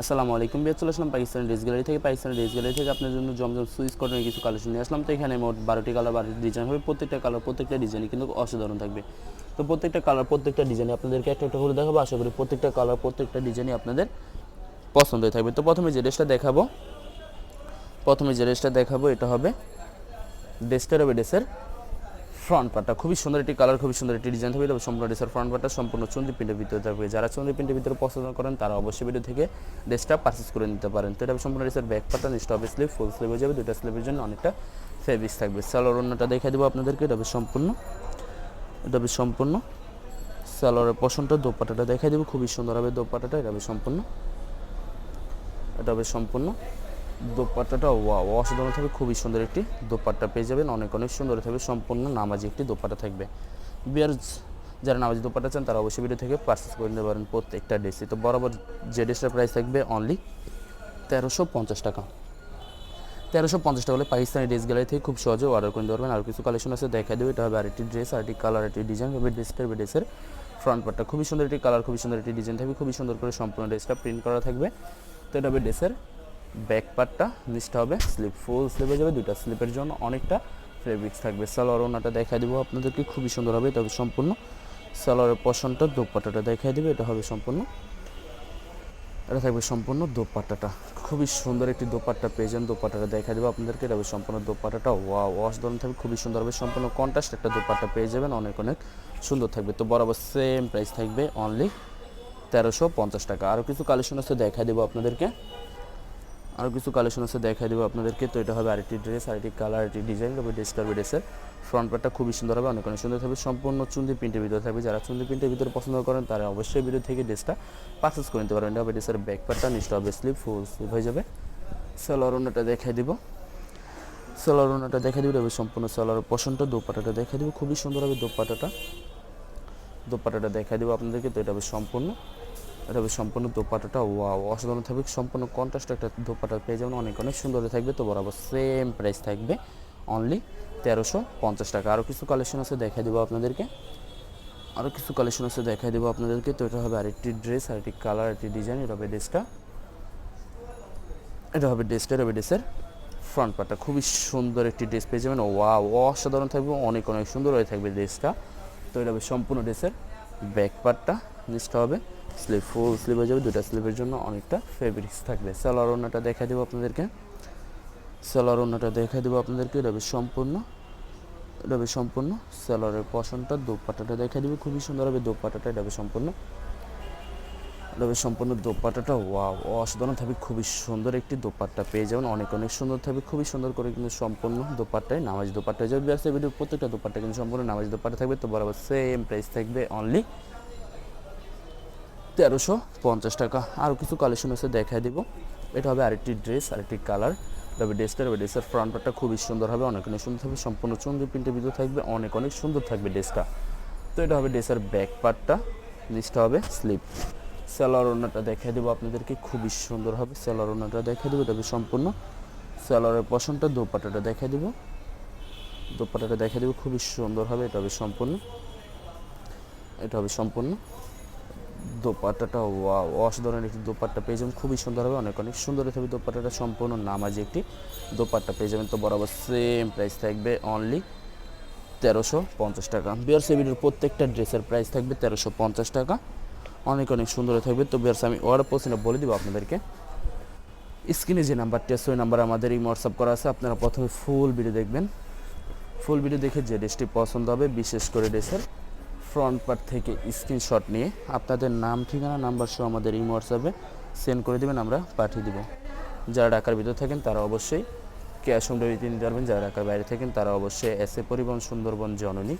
আসসালামু আলাইকুম বিয়ার, চলে আসলাম পাকিস্তানি ড্রেস গ্যালারি থেকে। পাকিস্তানি ড্রেস গ্যালারি থেকে আপনার জন্য জমজম সুইস কটনের কিছু কালেকশন নিয়ে আসলাম। তো এখানে মোট 12টি কালার 12টি ডিজাইন হবে। প্রত্যেকটা কালার প্রত্যেকটা ডিজাইনই কিন্তু অসাধারণ থাকবে। তো প্রত্যেকটা কালার প্রত্যেকটা ডিজাইনে আপনাদেরকে একটা একটা করে দেখাবো। আশা করি প্রত্যেকটা কালার প্রত্যেকটা ডিজাইনই আপনাদের পছন্দ হয়ে থাকবে। তো প্রথমে যে ড্রেসটা দেখাবো এটা হবে ড্রেসটার হবে ড্রেসের ফ্রন্ট পার্টটা খুবই সুন্দর একটি কালার, খুবই সুন্দর একটি ডিজাইন থাকবে। তবে সম্পূর্ণ ড্রেসের ফ্রন্ট পার্টটা সম্পূর্ণ চন্দ্রী প্রিন্টের ভিতরে থাকবে। যারা চন্দ্রী প্রিন্টের ভিতরে পছন্দ করেন তারা অবশ্যই ভিডিও থেকে ড্রেসটা পারচেস করে নিতে পারেন। তো এটা সম্পূর্ণ ড্রেসের ব্যাক পার্টটা নিচটা হবে স্লিভ, ফুল স্লিভ হয়ে যাবে। দুটো স্লিভের জন্য অনেকটা ফেব্রিক্স থাকবে। সালোয়ার ওড়নাটা দেখাই দেবো আপনাদেরকে। এটা হবে সম্পূর্ণ সালোয়ারের পশনটা, দোপাট্টাটা দেখাই দেবো। খুবই সুন্দর হবে দোপাট্টাটা। এটা হবে সম্পূর্ণ দোপাট্টাটা অসাধারণ থাকবে। খুবই সুন্দর একটি দোপাট্টা পেয়ে যাবেন। অনেক সুন্দর থাকবে। সম্পূর্ণ নামাজি একটি দোপাট্টা থাকবে। বিয়ার যারা নামাজি দোপাট্টা চান তারা অবশ্যই ভিডিও থেকে পারচেস করে নিতে পারেন প্রত্যেকটা ড্রেসে। তো বরাবর যে ড্রেসটার প্রাইস থাকবে অনলি 1350 টাকা। 1350 টাকা হলে পাকিস্তানি ড্রেস গ্যালারি থেকে খুব সহজে অর্ডার করে নিতে পারবেন। আর কিছু কালেকশন আছে দেখা দেবে। এটা হবে আরেকটি ড্রেস, আরেকটি কালার, আরেকটি ডিজাইন হবে। ড্রেসের ফ্রন্ট পার্টটা খুবই সুন্দর একটি কালার, খুবই সুন্দর একটি ডিজাইন থাকবে। খুবই সুন্দর করে সম্পূর্ণ ড্রেসটা প্রিন্ট করা থাকবে। তো এটা হবে ড্রেসের ব্যাক পার্টটা, নিচটা হবে স্লিপ, ফুল স্লিপ হয়ে যাবে। দুইটা স্লিপের জন্য অনেকটা ফেব্রিক্স থাকবে। সালোয়ার ওড়নাটা দেখা দেবো আপনাদেরকে, খুবই সুন্দর হবে। এটা হবে সম্পূর্ণ সালোয়ারের পশনটা, দোপাট্টাটা দেখা দেবে। এটা থাকবে সম্পূর্ণ দোপাট্টাটা। খুবই সুন্দর একটি দোপাট্টা পেয়ে যান। দোপাট্টাটা দেখা দেবো আপনাদেরকে। এটা হবে সম্পূর্ণ দোপাট্টাটা অসাধারণ থাকবে। খুবই সুন্দর হবে। সম্পূর্ণ কন্ট্রাস্ট একটা দোপাট্টা পেয়ে যাবেন। অনেক সুন্দর থাকবে। তো বরাবর সেম প্রাইস থাকবে অনলি 1350 টাকা। আরও কিছু কালেকশন আছে দেখা দেবো আপনাদেরকে। তো এটা হবে আরেকটি ড্রেস, আরেকটি কালার, আরেকটি ডিজাইন হবে। ড্রেসের ফ্রন্ট পার্টটা খুবই সুন্দর হবে। অনেক সুন্দর থাকবে। সম্পূর্ণ চুন্দি প্রিন্টের ভিতরে থাকবে। যারা চুন্দি প্রিন্টের ভিতরে পছন্দ করেন তারা অবশ্যই ভিডিও থেকে ড্রেসটা পারচেস করে নিতে পারবেন। এটা হবে ড্রেসের ব্যাক পার্টটা, নিচটা হবে স্লিভ, ফুল স্লিভ হয়ে যাবে। সালোয়ার ওড়নাটা দেখাই দিব। হবে সম্পূর্ণ সালোয়ার পশনটা, দোপাট্টাটা দেখাই দিব। খুবই সুন্দর হবে দোপাট্টাটা দেখাই দিব আপনাদেরকে। তো এটা হবে সম্পূর্ণ দোপাট্টাটা অসাধারণ থাকবে। সম্পূর্ণ কন্ট্রাস্ট একটা দোপাট্টা পেয়ে যাবেন। অনেক সুন্দর থাকবে। তো বরাবর সেম প্রাইস থাকবে অনলি 1350 টাকা। আরও কিছু কালেকশন আছে দেখাই দেবো আপনাদেরকে। তো এটা হবে আরেকটি ড্রেস, আরেকটি কালার, আরেকটি ডিজাইন। এটা হবে ড্রেসের ফ্রন্ট পার্টটা খুবই সুন্দর একটি ড্রেস পেয়ে যাবেন। অসাধারণ থাকবে। অনেক সুন্দর হয়ে থাকবে ড্রেসটা। তো এটা হবে সম্পূর্ণ ড্রেসের ব্যাক পার্টটা, নিচটা হবে স্লিভ, ফুল স্লিভ হয়ে যাবে। দুটা স্লিভের জন্য অনেকটা ফেব্রিক্স থাকবে। সালোয়ার ওড়নাটা দেখা দেবো আপনাদেরকে। এটা হবে সম্পূর্ণ সালোয়ারের পশনটা, দোপাট্টাটা দেখা দিবে। খুবই সুন্দর হবে দোপাট্টাটা। এটা হবে সম্পূর্ণ দোপাট্টাটা অসাধারণ থাকবে। খুবই সুন্দর একটি দোপাট্টা পেয়ে যাবেন। অনেক সুন্দর থাকবে। খুবই সুন্দর করে কিন্তু সম্পূর্ণ দোপাট্টায় নামাজি দোপাট্টা হয়ে যাবে। ভিডিওর প্রত্যেকটা দোপাট্টা কিন্তু সম্পূর্ণ নামাজি দোপাট্টা থাকবে। তো বরাবর সেম প্রাইস থাকবে অনলি 1350 টাকা। আরও কিছু কালেকশন আছে দেখা দিব। এটা হবে আরেকটি ড্রেস, আরেকটি কালার। তবে ড্রেসের ফ্রন্ট পার্টটা খুবই সুন্দর হবে। অনেক সুন্দর থাকবে। সম্পূর্ণ চন্দ্রী প্রিন্টের ভিতরে থাকবে। অনেক সুন্দর থাকবে ড্রেসটা। তো এটা হবে ড্রেসের ব্যাক পার্টটা, নিচটা হবে স্লিপ। সালোয়ার ওড়নাটা দেখাই দেবো আপনাদেরকে। খুবই সুন্দর হবে। সালোয়ার ওড়নাটা দেখাই দেবো। তবে সম্পূর্ণ সালোয়ারের পশনটা, দোপাট্টাটা দেখাই দেবো। খুবই সুন্দর হবে। এটা হবে সম্পূর্ণ দোপাট্টাটা অসাধারণ একটি দোপাট্টা পেয়ে যাবেন। খুবই সুন্দর হবে। অনেক সুন্দর থাকবে দোপাট্টাটা। সম্পূর্ণ নামাজি একটি দোপাট্টা পেয়ে যাবেন। তো বরাবর সেম প্রাইস থাকবে অনলি 1350 টাকা। বিয়ার্স এই ভিডিওর প্রত্যেকটা ড্রেসের প্রাইস থাকবে 1350 টাকা। অনেক সুন্দর থাকবে। তো বিয়ার্স আমি অর্ডার পৌঁছে বলে দিব আপনাদেরকে। স্ক্রিনে যে নাম্বারটি আছে ওই নাম্বার আমাদের এই হোয়াটসঅ্যাপ করা আছে। আপনারা প্রথমে ফুল ভিডিও দেখবেন। ফুল ভিডিও দেখে যে ড্রেসটি পছন্দ হবে, বিশেষ করে ড্রেসের ফ্রন্ট পার্ট থেকে স্ক্রিনশট নিয়ে আপনাদের নাম, ঠিকানা, নাম্বার সহ আমাদের এই হোয়াটসঅ্যাপে সেন্ড করে দেবেন, আমরা পাঠিয়ে দেবো। যারা ঢাকার ভিতরে থাকেন তারা অবশ্যই ক্যাশ অন ডেলিভারিতে নিতে পারবেন। যারা ঢাকার বাইরে থাকেন তারা অবশ্যই এসএ পরিবহন, সুন্দরবন, জননী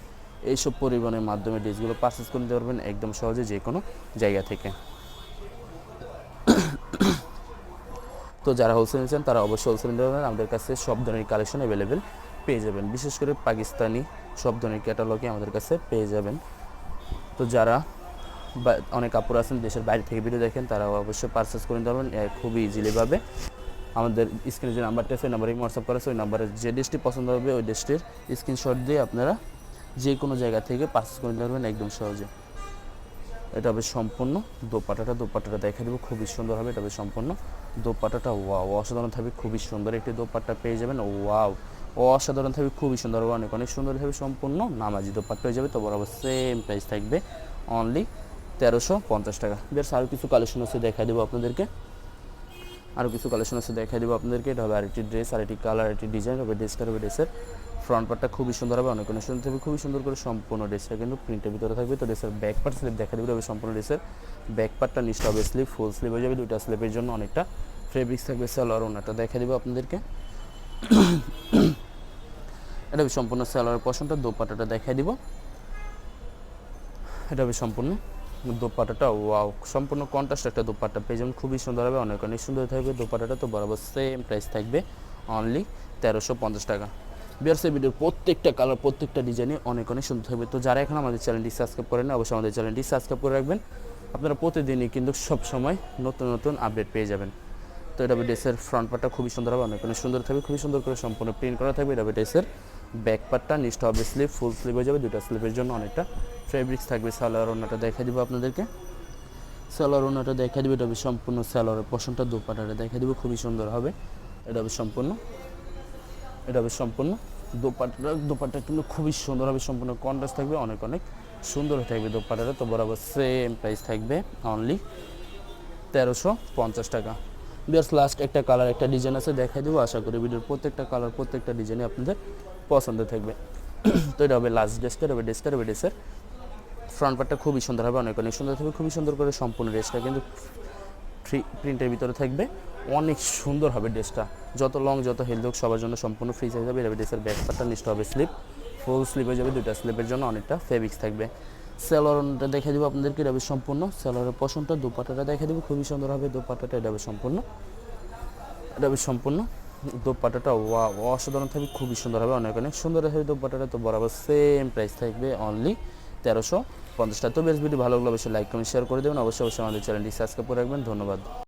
এইসব পরিবহনের মাধ্যমে ড্রেসগুলো পারচেস করে নিতে পারবেন একদম সহজে যে কোনো জায়গা থেকে। তো যারা হোলসেল নিচ্ছেন তারা অবশ্যই হোলসেল নিতে পারবেন। আমাদের কাছে সব ধরনের কালেকশন অ্যাভেলেবেল পেয়ে যাবেন। বিশেষ করে পাকিস্তানি সব ধরনের ক্যাটালগে আমাদের কাছে পেয়ে যাবেন। তো যারা অনেক কাপড় আছেন দেশের বাইরে থেকে ভিডিও দেখেন তারা অবশ্যই পারচেস করে নিতে পারবেন খুবই ইজিলিভাবে। আমাদের স্ক্রিনে যে নাম্বারটা আছে ওই নাম্বারে হোয়াটসঅ্যাপ করা আছে। ওই নাম্বারে যে ড্রেসটি পছন্দ হবে ওই ড্রেসটির স্ক্রিনশট দিয়ে আপনারা যে কোনো জায়গা থেকে পারচেস করে নিতে পারবেন একদম সহজে। এটা হবে সম্পূর্ণ দোপাট্টাটা দেখে দেবো, খুবই সুন্দর হবে। এটা হবে সম্পূর্ণ দোপাট্টাটা, ওয়াও অসাধারণ থাকবে, খুবই সুন্দর একটি দোপাট্টা পেয়ে যাবেন। ওয়াও অসাধারণ থাকবে, খুবই সুন্দর হবে, অনেক অনেক সুন্দর থাকবে, সম্পূর্ণ নামাজি দোপাট্টা হয়ে যাবে। তো বরাবর সেম প্রাইস থাকবে অনলি 1350 টাকা। বেশ আরও কিছু কালেকশন আছে দেখা দেবো আপনাদেরকে, এটা হবে আরেকটি ড্রেস, আরেকটি কালার, আরেকটি ডিজাইন হবে। ড্রেসের ফ্রন্ট পার্টটা খুবই সুন্দর হবে, অনেক অনেক সুন্দর থাকবে, খুবই সুন্দর করে সম্পূর্ণ ড্রেসটা কিন্তু প্রিন্টের ভিতরে থাকবে। তো ড্রেসের ব্যাক পার্ট স্লিপ দেখা দেবে, সম্পূর্ণ ড্রেসের ব্যাক পার্টটা নিচটা হবে স্লিপ, ফুল স্লিপ হয়ে যাবে, দুইটা স্লিপের জন্য অনেকটা ফেব্রিক্স থাকবে। সালোয়ার ওনাটা দেখা দেবো আপনাদেরকে, এটা হবে সম্পূর্ণ সালোয়ারের পশনটা। দোপাট্টাটা দেখাই দিব, এটা হবে সম্পূর্ণ দোপাট্টাটা, ওয়াও সম্পূর্ণ কন্ট্রাস্ট একটা দোপাট্টা পেয়ে যাবেন, খুবই সুন্দর হবে, অনেক অনেক সুন্দর থাকবে দোপাট্টাটা। তো বরাবর সেম প্রাইস থাকবে অনলি 1350 টাকা। বিয়ার্সের ভিডিওর প্রত্যেকটা কালার, প্রত্যেকটা ডিজাইনে অনেক অনেক সুন্দর থাকবে। তো যারা এখন আমাদের চ্যানেলটি সাবস্ক্রাইব করেন, অবশ্যই আমাদের চ্যানেলটি সাবস্ক্রাইব করে রাখবেন, আপনারা প্রতিদিনই কিন্তু সব সময় নতুন নতুন আপডেট পেয়ে যাবেন। তো এটা ড্রেসের ফ্রন্ট পার্টটা খুবই সুন্দর হবে, অনেক অনেক সুন্দর থাকবে, খুবই সুন্দর করে সম্পূর্ণ প্রিন্ট করা থাকবে। এটা ড্রেসের ব্যাক পার্টটা নিচটা হবে স্লিপ, ফুল স্লিপ হয়ে যাবে, দুইটা স্লিপের জন্য অনেকটা ফেব্রিক্স থাকবে। সালোয়ার ওনাটা দেখা দিব আপনাদেরকে, সালোয়ার ওনাটা দেখা দিবে, এটা হবে সম্পূর্ণ সালোয়ারের পশনটা। দোপাট্টাটা দেখা দিব, খুবই সুন্দর হবে, এটা হবে সম্পূর্ণ দোপাট্টা কিন্তু খুবই সুন্দর হবে, সম্পূর্ণ কন্ট্রাস্ট থাকবে, অনেক অনেক সুন্দর থাকবে দোপাট্টাটা। তো বরাবর সেম প্রাইস থাকবে অনলি 1350 টাকা। বিয়ার্স লাস্ট একটা কালার, একটা ডিজাইন আছে দেখাই দেবো, আশা করি ভিডিওর প্রত্যেকটা কালার, প্রত্যেকটা ডিজাইনে আপনাদের পছন্দ থাকবে। তো এটা হবে লাস্ট ড্রেসটা, ড্রেসের ফ্রন্ট পার্টটা খুবই সুন্দর হবে, অনেক অনেক সুন্দর থাকবে, খুবই সুন্দর করে সম্পূর্ণ ড্রেসটা কিন্তু প্রিন্টের ভিতরে থাকবে, অনেক সুন্দর হবে ড্রেসটা, যত লং যত হেলদি হোক সবার জন্য সম্পূর্ণ ফ্রি সাইজ হবে। এটা ড্রেসের ব্যাক পার্টটা নিচটা হবে স্লিপ, ফুল স্লিপ হয়ে যাবে, দুইটা স্লিপের জন্য অনেকটা ফেব্রিক্স থাকবে। সালোয়ারটা দেখে দেবো আপনাদেরকে, এটা হবে সম্পূর্ণ সালোয়ারের পশনটা। দোপাট্টাটা দেখে দেবো, খুবই সুন্দর হবে দোপাট্টাটা, এটা হবে সম্পূর্ণ দোপাট্টাটা, অসাধারণ থাকবে, খুবই সুন্দর হবে, অনেক অনেক সুন্দর হবে দোপাট্টাটা। তো বরাবর সেম প্রাইস থাকবে অনলি 1350 টাকা। তো বেশ ভিডিও ভালো লাগলে অবশ্যই লাইক কমেন্ট শেয়ার করে দেবেন, অবশ্যই আমাদের চ্যানেলটি সাবস্ক্রাইব করে রাখবেন। ধন্যবাদ।